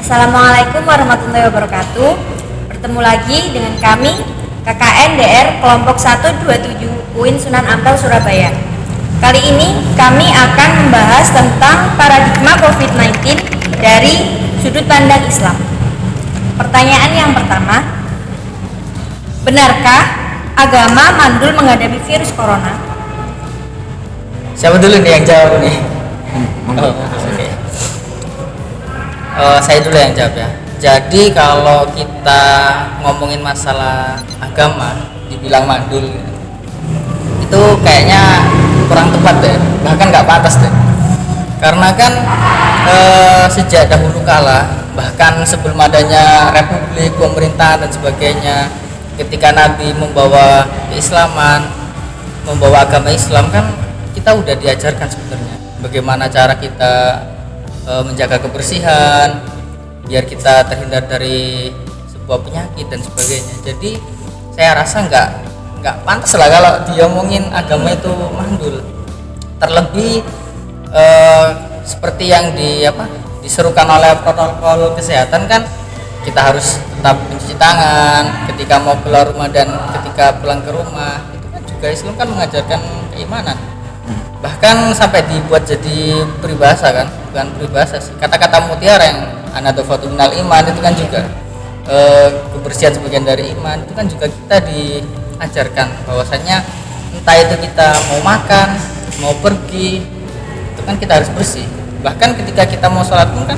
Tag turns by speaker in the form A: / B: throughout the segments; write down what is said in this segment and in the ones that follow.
A: Assalamualaikum warahmatullahi wabarakatuh. Bertemu lagi dengan kami KKN DR kelompok 127 UIN Sunan Ampel Surabaya. Kali ini kami akan membahas tentang paradigma COVID-19 dari sudut pandang Islam. Pertanyaan yang pertama, benarkah agama mandul menghadapi virus corona?
B: Siapa dulu nih yang jawab nih? Saya dulu yang jawab ya. Jadi kalau kita ngomongin masalah agama dibilang mandul itu kayaknya kurang tepat deh, bahkan nggak pantas deh. Karena kan sejak dahulu kala, bahkan sebelum adanya republik, pemerintahan dan sebagainya, ketika Nabi membawa keislaman, membawa agama Islam, kan kita udah diajarkan sebenarnya bagaimana cara kita menjaga kebersihan biar kita terhindar dari sebuah penyakit dan sebagainya. Jadi saya rasa nggak pantas lah kalau diomongin agama itu mandul. Terlebih seperti yang diserukan oleh protokol kesehatan, kan kita harus tetap mencuci tangan ketika mau keluar rumah dan ketika pulang ke rumah. Itu kan juga Islam kan mengajarkan keimanan. Bahkan sampai dibuat jadi peribahasa, kan bukan peribahasa sih, kata-kata mutiara yang anadofatu minal iman, itu kan juga kebersihan sebagian dari iman. Itu kan juga kita diajarkan bahwasannya entah itu kita mau makan, mau pergi, itu kan kita harus bersih. Bahkan ketika kita mau sholat pun kan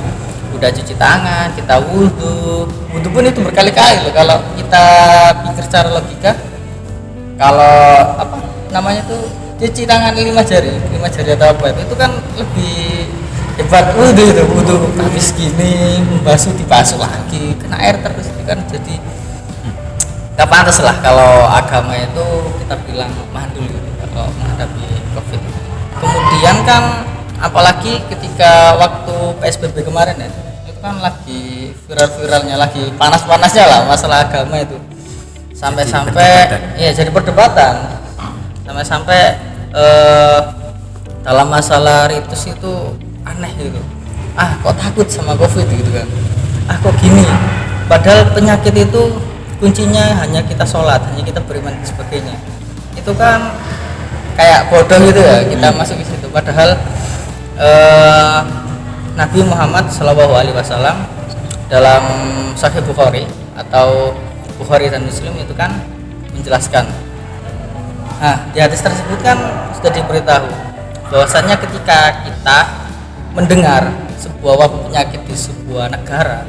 B: udah cuci tangan, kita wudhu pun itu berkali-kali loh. Kalau kita pikir secara logika, kalau cuci tangan 5 jari atau apa itu kan lebih hebat. Wudhu habis gini membasuh dibasuh lagi, kena air terus, itu kan jadi nggak pantas lah kalau agama itu kita bilang mandul gitu kalau menghadapi COVID. Kemudian kan apalagi ketika waktu PSBB kemarin ya, itu kan lagi viral-viralnya, lagi panas-panasnya lah masalah agama itu, sampai-sampai jadi perdebatan, sampai-sampai dalam masalah ritus itu aneh gitu. Kok takut sama COVID gitu kan, kok gini, padahal penyakit itu kuncinya hanya kita sholat, hanya kita beriman dan sebagainya. Itu kan kayak bodoh gitu ya kita masuk ke situ. Padahal Nabi Muhammad SAW dalam Sahih Bukhari atau Bukhari dan Muslim itu kan menjelaskan. Di hadis tersebut kan sudah diberitahu bahwasannya ketika kita mendengar sebuah wabah penyakit di sebuah negara,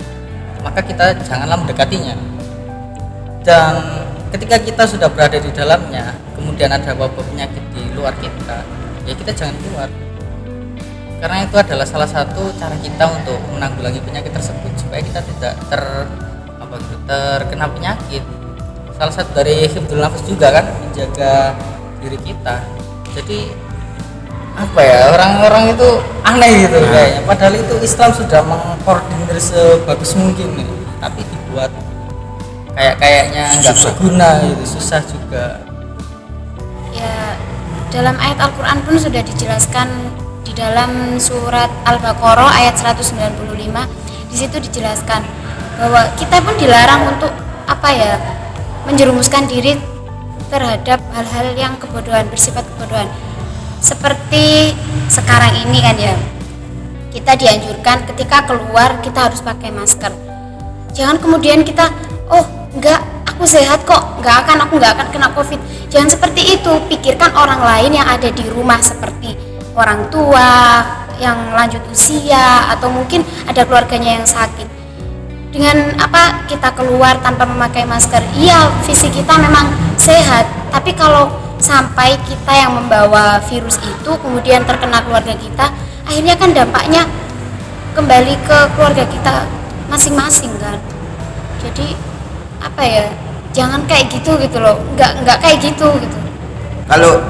B: maka kita janganlah mendekatinya. Dan ketika kita sudah berada di dalamnya, kemudian ada wabah penyakit di luar kita, ya kita jangan keluar. Karena itu adalah salah satu cara kita untuk menanggulangi penyakit tersebut supaya kita tidak terkena penyakit. Salah satu dari hifdzul nafas juga kan, menjaga diri kita. Jadi orang-orang itu aneh gitu kayaknya, padahal itu Islam sudah mengkoordinir sebagus mungkin nih, tapi dibuat kayaknya nggak berguna gitu, susah juga.
C: Ya, dalam ayat Al-Quran pun sudah dijelaskan di dalam surat Al-Baqarah ayat 195. Di situ dijelaskan bahwa kita pun dilarang untuk menjerumuskan diri terhadap hal-hal yang kebodohan, bersifat kebodohan. Seperti sekarang ini kan ya, kita dianjurkan ketika keluar kita harus pakai masker. Jangan kemudian kita, aku sehat kok, aku nggak akan kena COVID. Jangan seperti itu. Pikirkan orang lain yang ada di rumah, seperti orang tua yang lanjut usia, atau mungkin ada keluarganya yang sakit. Dengan kita keluar tanpa memakai masker, iya fisik kita memang sehat, tapi kalau sampai kita yang membawa virus itu kemudian terkena keluarga kita, akhirnya kan dampaknya kembali ke keluarga kita masing-masing kan. Jadi jangan kayak gitu loh, nggak kayak gitu.
D: Kalau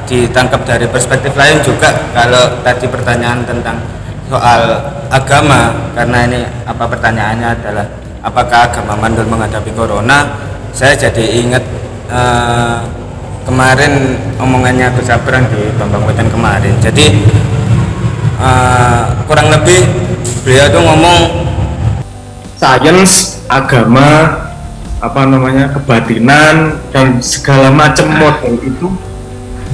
D: ditangkap dari perspektif lain juga, kalau tadi pertanyaan tentang soal agama, karena ini pertanyaannya adalah apakah agama mandul menghadapi corona, saya jadi ingat kemarin omongannya Gus Abran di Bambang Wetan kemarin. Jadi kurang lebih beliau tuh ngomong
E: sains, agama, kebatinan dan segala macam model itu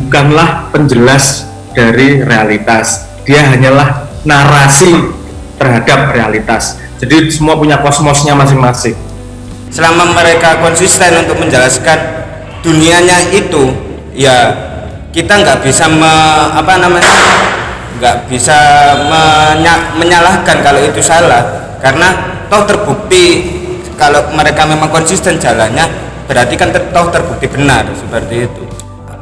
E: bukanlah penjelas dari realitas. Dia hanyalah narasi terhadap realitas. Jadi semua punya kosmosnya masing-masing.
D: selama mereka konsisten untuk menjelaskan dunianya itu, ya kita nggak bisa menyalahkan kalau itu salah, karena toh terbukti kalau mereka memang konsisten jalannya, berarti kan toh terbukti benar seperti itu.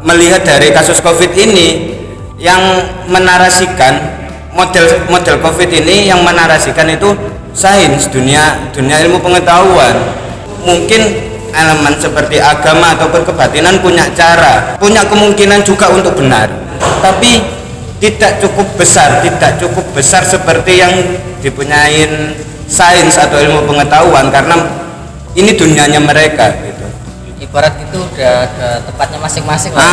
D: Melihat dari kasus COVID ini yang menarasikan model COVID ini, yang menarasikan itu sains, dunia ilmu pengetahuan. Mungkin elemen seperti agama ataupun kebatinan punya kemungkinan juga untuk benar, tapi tidak cukup besar seperti yang dipunyain sains atau ilmu pengetahuan, karena ini dunianya mereka gitu.
B: Ibarat itu udah tempatnya masing-masing lah.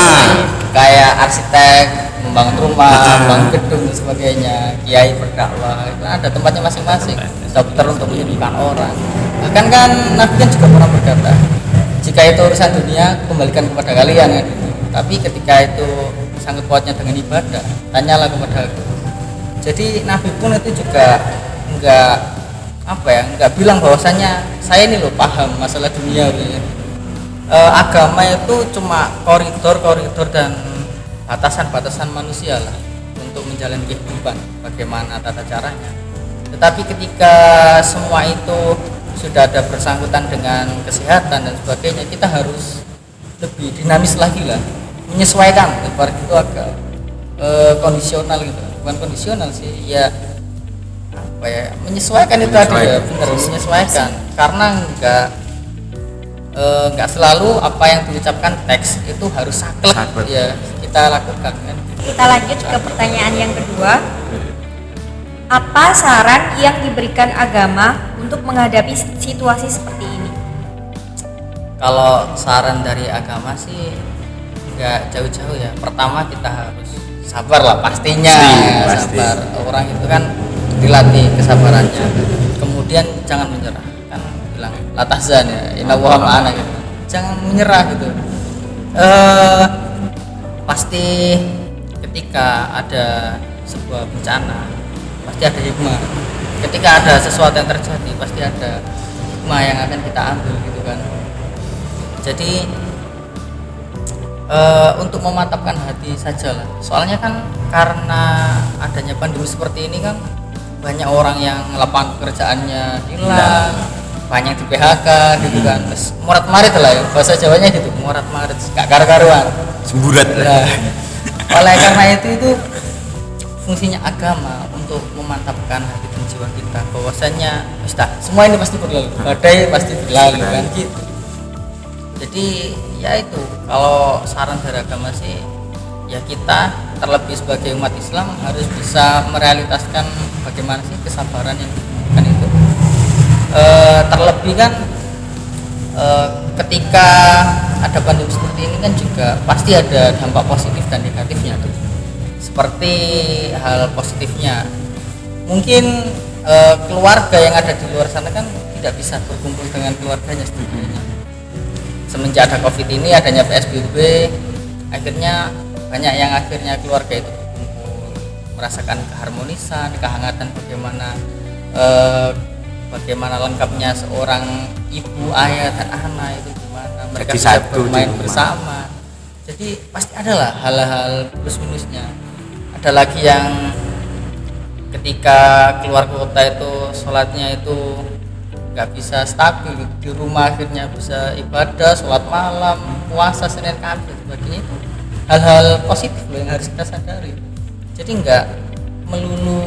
B: Kayak arsitek membangun rumah, membangun gedung dan sebagainya, kiai berdakwah, itu ada tempatnya masing-masing. Dokter untuk menyembuhkan orang. Bahkan kan Nabi kan juga pernah berkata, jika itu urusan dunia kembalikan kepada kalian kan. Tapi ketika itu sangkut pautnya dengan ibadah, tanyalah kepada aku. Jadi Nabi pun itu juga nggak bilang bahwasanya saya ini loh paham masalah dunia gitu. Agama itu cuma koridor dan batasan manusia lah untuk menjalani kehidupan, bagaimana tata caranya. Tetapi ketika semua itu sudah ada bersangkutan dengan kesehatan dan sebagainya, kita harus lebih dinamis lagi lah, menyesuaikan. Ibarat itu agak kondisional gitu, bukan kondisional sih ya, menyesuaikan itu ada ya, benar, menyesuaikan, karena nggak selalu apa yang diucapkan teks itu harus saklek ya kita lakukan kan.
A: Kita lanjut ke pertanyaan yang kedua. Apa saran yang diberikan agama untuk menghadapi situasi seperti ini?
B: Kalau saran dari agama sih nggak jauh-jauh ya. Pertama kita harus sabar lah pastinya.
D: Pasti.
B: Sabar. Orang itu kan dilatih kesabarannya. Kemudian jangan menyerah. Kan bilang la tahzan ya, inna Allaha ma'ana gitu. Jangan menyerah gitu. Pasti ketika ada sebuah bencana pasti ada hikmah. Ketika ada sesuatu yang terjadi pasti ada hikmah yang akan kita ambil gitu kan. Jadi untuk memantapkan hati saja lah. Soalnya kan karena adanya pandemi seperti ini kan banyak orang yang lapangan pekerjaannya hilang, banyak di PHK gitu kan. Terus morat-marit lah ya, bahasa Jawanya gitu, morat-marit, gak karu-karuan,
D: Semburat lah.
B: Oleh karena itu fungsinya agama untuk memantapkan hati dan jiwa kita bahwasanya semua ini pasti berlalu, badai pasti berlalu kan gitu. Jadi ya itu, kalau saran dari agama sih ya kita terlebih sebagai umat Islam harus bisa merealitaskan bagaimana sih kesabaran yang dibutuhkan itu. Terlebih kan ketika ada pandemi seperti ini kan juga pasti ada dampak positif dan negatifnya tuh. Seperti hal positifnya mungkin keluarga yang ada di luar sana kan tidak bisa berkumpul dengan keluarganya sendiri. Semenjak ada COVID ini, adanya PSBB, akhirnya banyak yang akhirnya keluarga itu berkumpul, merasakan keharmonisan, kehangatan, bagaimana lengkapnya seorang ibu, ayah dan anak itu gimana mereka bisa bermain bersama. Jadi pasti adalah hal-hal plus minusnya. Ada lagi yang ketika keluar kota itu sholatnya itu nggak bisa stabil di rumah, akhirnya bisa ibadah, sholat malam, puasa Senin Kamis sebagainya. Itu hal-hal positif loh yang harus kita sadari. Jadi nggak melulu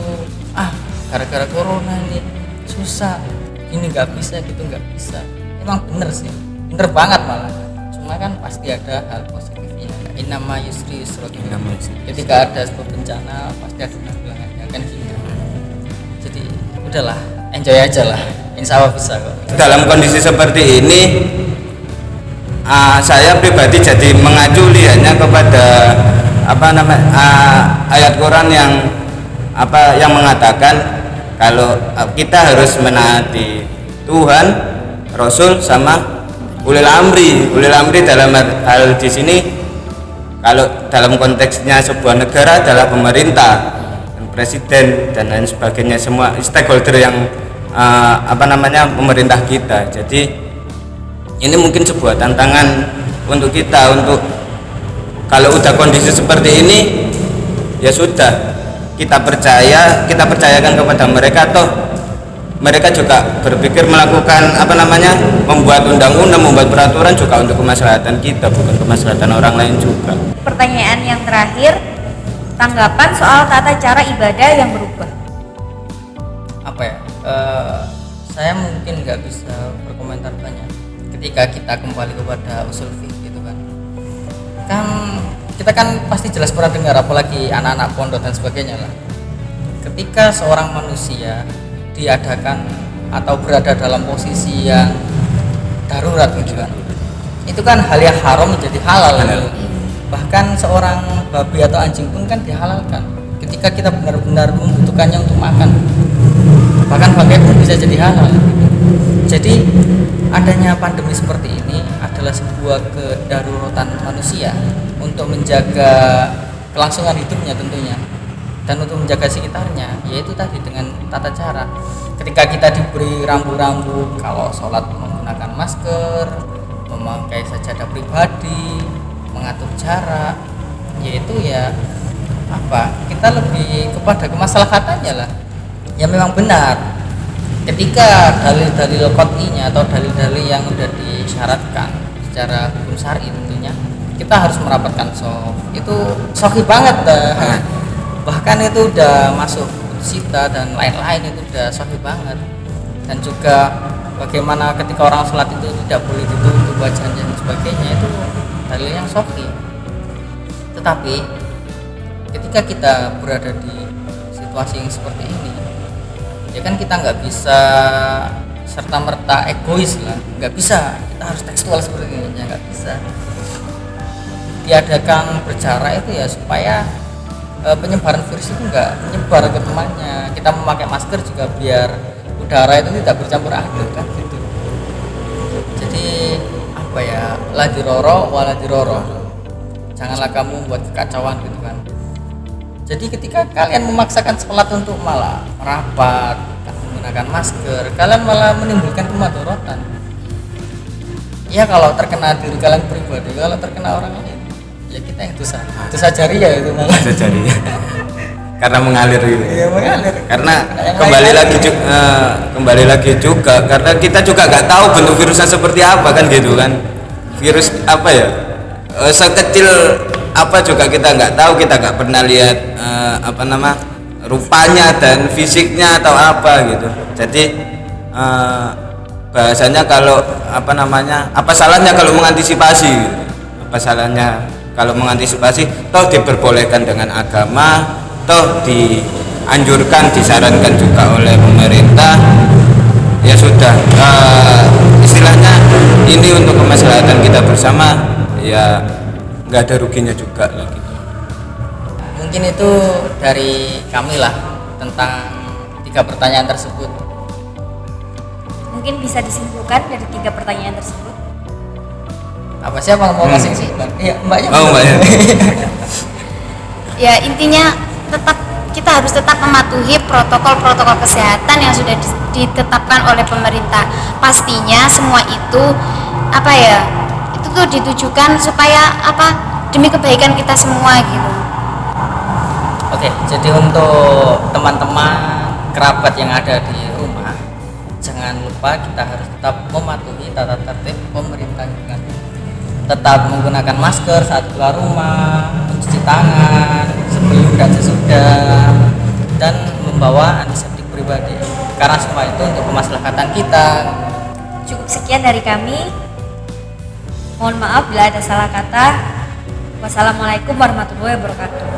B: gara-gara corona ini susah, ini nggak bisa, gitu nggak bisa. Emang bener sih, bener banget malah. Cuma kan pasti ada hal positifnya. Innama yusri yusra. Ketika ada sebuah bencana pasti ada penanggulangannya kan gitu. Jadi udahlah, enjoy aja lah. Insya Allah bisa kok.
D: Dalam kondisi seperti ini, saya pribadi jadi mengacu lihatnya kepada ayat Quran yang mengatakan kalau kita harus menaati Tuhan, Rasul sama ulil amri. Ulil amri dalam hal di sini kalau dalam konteksnya sebuah negara adalah pemerintah, presiden dan lain sebagainya, semua stakeholder yang pemerintah kita. Jadi ini mungkin sebuah tantangan untuk kita, untuk kalau udah kondisi seperti ini ya sudah, kita percayakan kepada mereka, toh mereka juga berpikir melakukan membuat undang-undang, membuat peraturan juga untuk kemaslahatan kita, bukan kemaslahatan orang lain juga.
A: Pertanyaan yang terakhir, tanggapan soal tata cara ibadah yang berubah.
B: Saya mungkin nggak bisa berkomentar banyak ketika kita kembali kepada usul fikih gitu kan kita kan pasti jelas pernah dengar, apalagi anak-anak pondok dan sebagainya lah, ketika seorang manusia diadakan atau berada dalam posisi yang darurat gitu kan, itu kan hal yang haram menjadi halal gitu. Bahkan seorang babi atau anjing pun kan dihalalkan ketika kita benar-benar membutuhkannya untuk makan, bahkan bangkai pun bisa jadi halal. Jadi adanya pandemi seperti ini adalah sebuah kedaruratan manusia untuk menjaga kelangsungan hidupnya tentunya, dan untuk menjaga sekitarnya, yaitu tadi dengan tata cara. Ketika kita diberi rambu-rambu kalau sholat menggunakan masker, memakai sajadah pribadi, mengatur jarak, yaitu ya kita lebih kepada kemaslahatannya lah. Ya memang benar, ketika dalil-dalil qat'inya atau dalil-dalil yang sudah disyaratkan secara hukum syar'i tentunya kita harus merapatkan shaf. Itu sahih banget dah. Bahkan itu udah masuk sita dan lain-lain, itu udah sahih banget. Dan juga bagaimana ketika orang sholat itu tidak boleh ditutup wajahnya dan sebagainya, itu dalil yang sahih. Tetapi ketika kita berada di situasi yang seperti ini, ya kan kita nggak bisa serta-merta egois lah, nggak bisa kita harus tekstual seperti ini, ya nggak bisa. Diadakan berjarak itu ya supaya penyebaran virus itu nggak menyebar ke temannya. Kita memakai masker juga biar udara itu tidak bercampur aduk kan gitu. Jadi la diroro wala diroro, janganlah kamu buat kekacauan gitu kan. Jadi ketika kalian memaksakan sholat untuk malah merapat, menggunakan masker, kalian malah menimbulkan kemadharatan. Ya kalau terkena diri kalian pribadi, kalau terkena orang lain, ya kita yang dosa jariah itu malah.
D: Dosa jariah. Karena mengalir gitu.
B: Iya mengalir.
D: Karena kembali lagi juga, karena kita juga nggak tahu bentuk virusnya seperti apa kan gitu kan. Virus sekecil apa juga kita nggak tahu, kita nggak pernah lihat rupanya dan fisiknya atau apa gitu. Jadi bahasanya kalau apa salahnya kalau mengantisipasi, toh diperbolehkan dengan agama, toh dianjurkan, disarankan juga oleh pemerintah, ya sudah, istilahnya ini untuk kemaslahatan kita bersama, ya nggak ada ruginya juga lah gitu.
B: Mungkin itu dari kami lah tentang 3 pertanyaan tersebut.
A: Mungkin bisa disimpulkan dari 3 pertanyaan tersebut.
B: Apa siapa mau kasih sih? Iya, mbaknya.
D: Oh, mbaknya.
C: Ya intinya kita harus tetap mematuhi protokol-protokol kesehatan yang sudah ditetapkan oleh pemerintah. Pastinya semua itu itu tuh ditujukan supaya demi kebaikan kita semua gitu.
B: Oke, jadi untuk teman-teman kerabat yang ada di rumah, jangan lupa kita harus tetap mematuhi tata tertib pemerintah juga. Tetap menggunakan masker saat keluar rumah, mencuci tangan sebelum dan sesudah, dan membawa antiseptik pribadi. Karena semua itu untuk kemaslahatan kita.
A: Cukup sekian dari kami. Mohon maaf bila ada salah kata. Wassalamualaikum warahmatullahi wabarakatuh.